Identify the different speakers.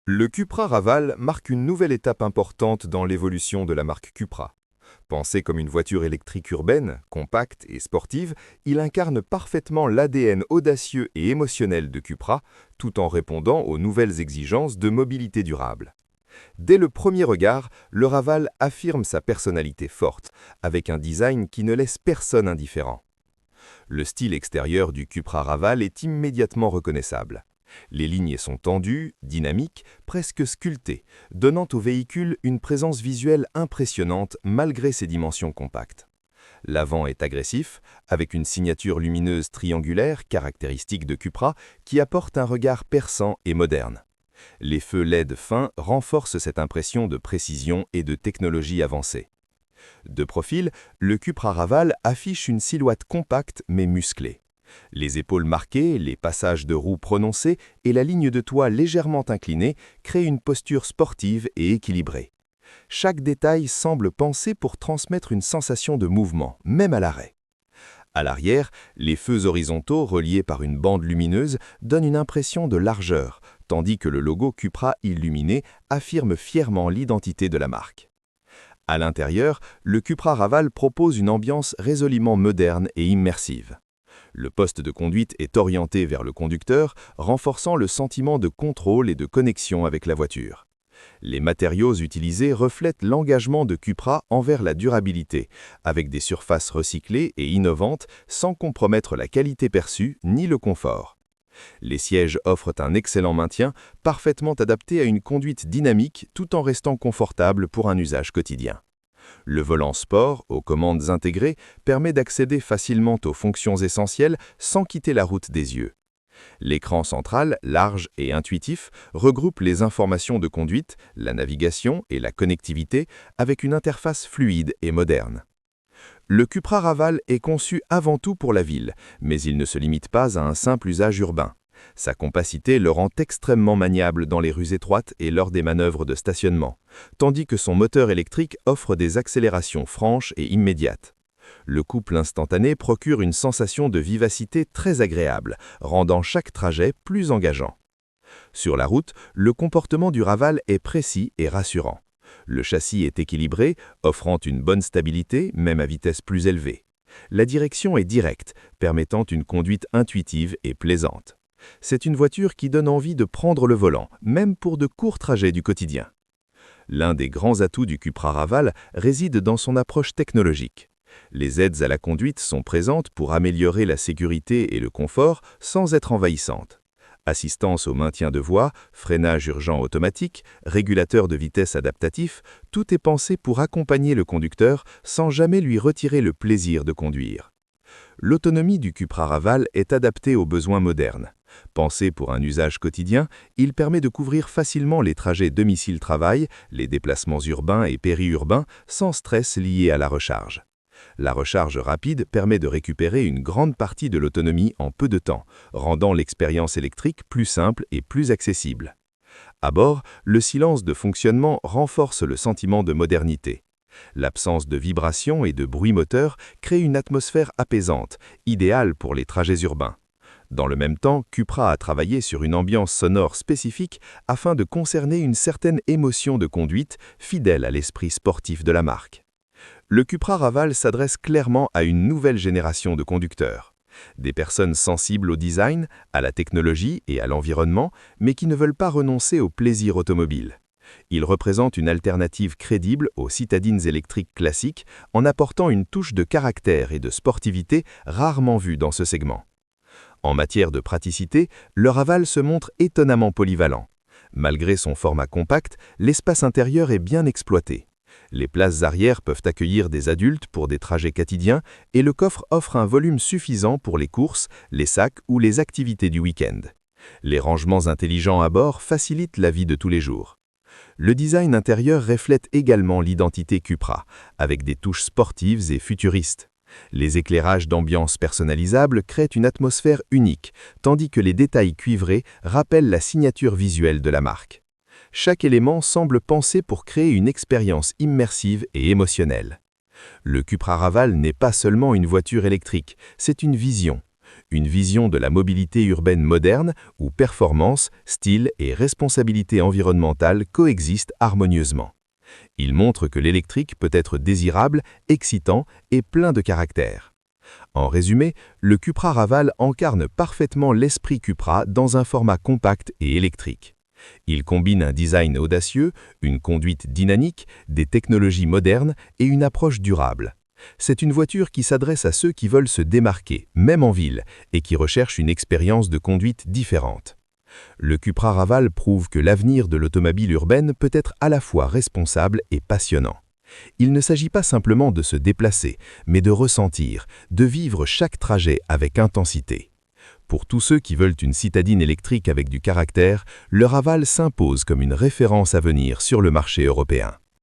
Speaker 1: Le Cupra Raval marque une nouvelle étape importante dans l'évolution de la marque Cupra. Pensé comme une voiture électrique urbaine, compacte et sportive, il incarne parfaitement l'ADN audacieux et émotionnel de Cupra, tout en répondant aux nouvelles exigences de mobilité durable. Dès le premier regard, le Raval affirme sa personnalité forte, avec un design qui ne laisse personne indifférent. Le style extérieur du Cupra Raval est immédiatement reconnaissable. Les lignes sont tendues, dynamiques, presque sculptées, donnant au véhicule une présence visuelle impressionnante malgré ses dimensions compactes. L'avant est agressif, avec une signature lumineuse triangulaire caractéristique de Cupra qui apporte un regard perçant et moderne. Les feux LED fins renforcent cette impression de précision et de technologie avancée. De profil, le Cupra Raval affiche une silhouette compacte mais musclée. Les épaules marquées, les passages de roues prononcés et la ligne de toit légèrement inclinée créent une posture sportive et équilibrée. Chaque détail semble pensé pour transmettre une sensation de mouvement, même à l'arrêt. À l'arrière, les feux horizontaux reliés par une bande lumineuse donnent une impression de largeur, tandis que le logo Cupra illuminé affirme fièrement l'identité de la marque. À l'intérieur, le Cupra Raval propose une ambiance résolument moderne et immersive. Le poste de conduite est orienté vers le conducteur, renforçant le sentiment de contrôle et de connexion avec la voiture. Les matériaux utilisés reflètent l'engagement de Cupra envers la durabilité, avec des surfaces recyclées et innovantes sans compromettre la qualité perçue ni le confort. Les sièges offrent un excellent maintien, parfaitement adapté à une conduite dynamique tout en restant confortable pour un usage quotidien. Le volant sport, aux commandes intégrées, permet d'accéder facilement aux fonctions essentielles sans quitter la route des yeux. L'écran central, large et intuitif, regroupe les informations de conduite, la navigation et la connectivité avec une interface fluide et moderne. Le Cupra Raval est conçu avant tout pour la ville, mais il ne se limite pas à un simple usage urbain. Sa compacité le rend extrêmement maniable dans les rues étroites et lors des manœuvres de stationnement, tandis que son moteur électrique offre des accélérations franches et immédiates. Le couple instantané procure une sensation de vivacité très agréable, rendant chaque trajet plus engageant. Sur la route, le comportement du Raval est précis et rassurant. Le châssis est équilibré, offrant une bonne stabilité, même à vitesse plus élevée. La direction est directe, permettant une conduite intuitive et plaisante. C'est une voiture qui donne envie de prendre le volant, même pour de courts trajets du quotidien. L'un des grands atouts du Cupra Raval réside dans son approche technologique. Les aides à la conduite sont présentes pour améliorer la sécurité et le confort sans être envahissantes. Assistance au maintien de voie, freinage urgent automatique, régulateur de vitesse adaptatif, tout est pensé pour accompagner le conducteur sans jamais lui retirer le plaisir de conduire. L'autonomie du Cupra Raval est adaptée aux besoins modernes. Pensé pour un usage quotidien, il permet de couvrir facilement les trajets domicile-travail, les déplacements urbains et périurbains sans stress lié à la recharge. La recharge rapide permet de récupérer une grande partie de l'autonomie en peu de temps, rendant l'expérience électrique plus simple et plus accessible. À bord, le silence de fonctionnement renforce le sentiment de modernité. L'absence de vibrations et de bruit moteur crée une atmosphère apaisante, idéale pour les trajets urbains. Dans le même temps, Cupra a travaillé sur une ambiance sonore spécifique afin de concerner une certaine émotion de conduite fidèle à l'esprit sportif de la marque. Le Cupra Raval s'adresse clairement à une nouvelle génération de conducteurs. Des personnes sensibles au design, à la technologie et à l'environnement, mais qui ne veulent pas renoncer au plaisir automobile. Il représente une alternative crédible aux citadines électriques classiques en apportant une touche de caractère et de sportivité rarement vue dans ce segment. En matière de praticité, le Raval se montre étonnamment polyvalent. Malgré son format compact, l'espace intérieur est bien exploité. Les places arrière peuvent accueillir des adultes pour des trajets quotidiens et le coffre offre un volume suffisant pour les courses, les sacs ou les activités du week-end. Les rangements intelligents à bord facilitent la vie de tous les jours. Le design intérieur reflète également l'identité Cupra, avec des touches sportives et futuristes. Les éclairages d'ambiance personnalisables créent une atmosphère unique, tandis que les détails cuivrés rappellent la signature visuelle de la marque. Chaque élément semble pensé pour créer une expérience immersive et émotionnelle. Le Cupra Raval n'est pas seulement une voiture électrique, c'est une vision une vision de la mobilité urbaine moderne où performance, style et responsabilité environnementale coexistent harmonieusement. Il montre que l'électrique peut être désirable, excitant et plein de caractère. En résumé, le Cupra Raval incarne parfaitement l'esprit Cupra dans un format compact et électrique. Il combine un design audacieux, une conduite dynamique, des technologies modernes et une approche durable. C'est une voiture qui s'adresse à ceux qui veulent se démarquer, même en ville, et qui recherchent une expérience de conduite différente. Le Cupra Raval prouve que l'avenir de l'automobile urbaine peut être à la fois responsable et passionnant. Il ne s'agit pas simplement de se déplacer, mais de ressentir, de vivre chaque trajet avec intensité. Pour tous ceux qui veulent une citadine électrique avec du caractère, le Raval s'impose comme une référence à venir sur le marché européen.